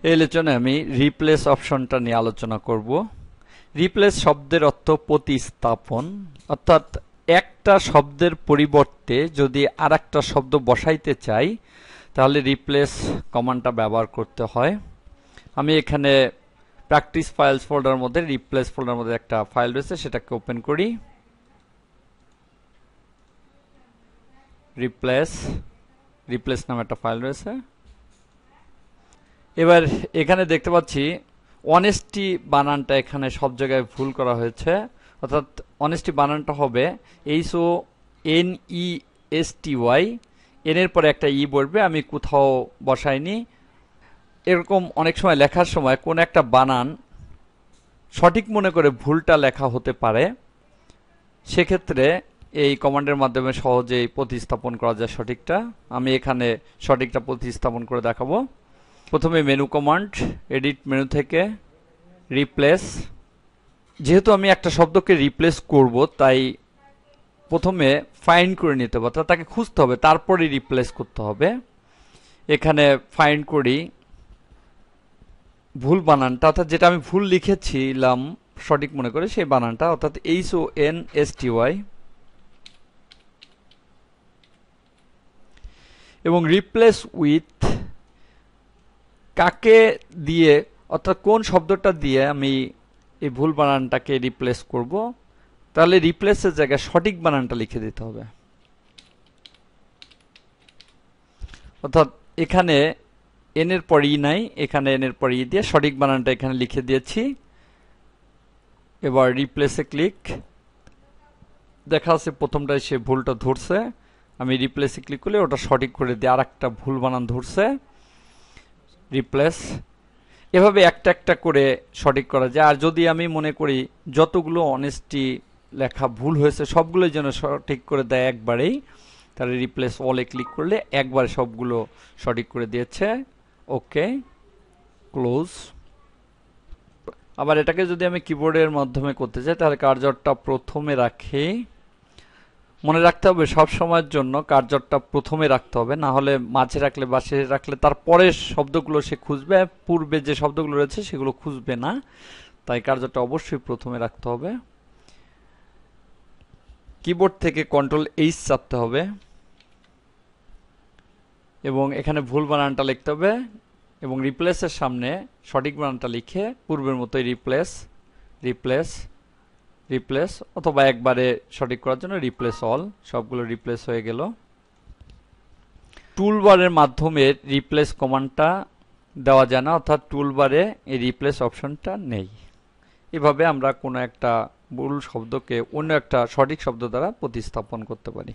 এই আলোচনায় আমি রিপ্লেস অপশনটা নিয়ে আলোচনা করব। রিপ্লেস শব্দের অর্থ প্রতিস্থাপন, অর্থাৎ একটা শব্দের পরিবর্তে যদি আরেকটা শব্দ বসাইতে চাই তাহলে রিপ্লেস কমান্ডটা ব্যবহার করতে হয়। আমি এখানে প্র্যাকটিস ফাইলস ফোল্ডারের মধ্যে রিপ্লেস ফোল্ডারের মধ্যে একটা ফাইল রয়েছে, সেটাকে ওপেন করি। রিপ্লেস নামে একটা ফাইল রয়েছে। এবার এখানে দেখতে পাচ্ছি অনেস্টি বানানটা এখানে সব জায়গায় ভুল করা হয়েছে, অর্থাৎ অনেস্টি বানানটা হবে HONESTY, এন এর পরে একটা ই বসবে, আমি কোথাও বসাইনি। এরকম অনেক সময় লেখার সময় কোন একটা বানান সঠিক মনে করে ভুলটা লেখা হতে পারে, সেক্ষেত্রে এই কমান্ডের মাধ্যমে সহজেই প্রতিস্থাপন করা যায় সঠিকটা। আমি এখানে সঠিকটা প্রতিস্থাপন করে দেখাবো। প্রথমে মেনু কমান্ড, এডিট মেনু থেকে রিপ্লেস। যেহেতু আমি একটা শব্দকে রিপ্লেস করব, তাই প্রথমে ফাইন্ড করে নিতে হবে, অর্থাৎ তাকে খুঁজতে হবে, তারপরে রিপ্লেস করতে হবে। এখানে ফাইন্ড করি ভুল বানানটা, অর্থাৎ যেটা আমি ভুল লিখেছিলাম সঠিক মনে করে সেই বানানটা, অর্থাৎ HONESTY। এবং রিপ্লেস উইথ কাকে দিয়ে, অর্থাৎ কোন শব্দটা দিয়ে আমি এই ভুল বানানটাকে রিপ্লেস করব, তাহলে রিপ্লেসের জায়গায় সঠিক বানানটা লিখে দিতে হবে। অর্থাৎ এখানে এন এর পর ই নাই, এখানে এন এর পর ই দিয়ে সঠিক বানানটা এখানে লিখে দিয়েছি। এবার রিপ্লেসে ক্লিক, দেখা যাচ্ছে প্রথমটায় সে ভুলটা ধরছে। আমি রিপ্লেসে ক্লিক করলে ওটা সঠিক করে দিয়ে আর একটা ভুল বানান ধরছে, রিপ্লেস। এভাবে একটা একটা করে সঠিক করা যায়। আর যদি আমি মনে করি যতগুলো অনেস্টি লেখা ভুল হয়েছে সবগুলোই যেন সঠিক করে দেয় একবারেই, তাহলে রিপ্লেস অলে ক্লিক করলে একবারে সবগুলো সঠিক করে দিয়েছে। ওকে, ক্লোজ। আবার এটাকে যদি আমি কিবোর্ডের মাধ্যমে করতে চাই তাহলে কার্সরটা প্রথমে রাখি। মনে রাখতে হবে সব সময়ের জন্য কার্সরটা প্রথমে রাখতে হবে, না হলে মাঝে রাখলে বা শেষে রাখলে তারপরের শব্দগুলো সে খুঁজবে, পূর্বে যে শব্দগুলো রয়েছে সেগুলো খুঁজবে না। তাই কার্সরটা অবশ্যই প্রথমে রাখতে হবে। কিবোর্ড থেকে Ctrl+H চাপতে হবে এবং এখানে ভুল বানানটা লিখতে হবে এবং রিপ্লেসের সামনে সঠিক বানানটা লিখে পূর্বের মতোই রিপ্লেস অথবা একবারে সঠিক করার জন্য রিপ্লেস অল। সবগুলো রিপ্লেস হয়ে গেল। টুলবারের মাধ্যমে রিপ্লেস কমান্ডটা দেওয়া যায় না, অর্থাৎ টুলবারে এই রিপ্লেস অপশনটা নেই। এভাবে আমরা কোনো একটা ভুল শব্দকে অন্য একটা সঠিক শব্দ দ্বারা প্রতিস্থাপন করতে পারি।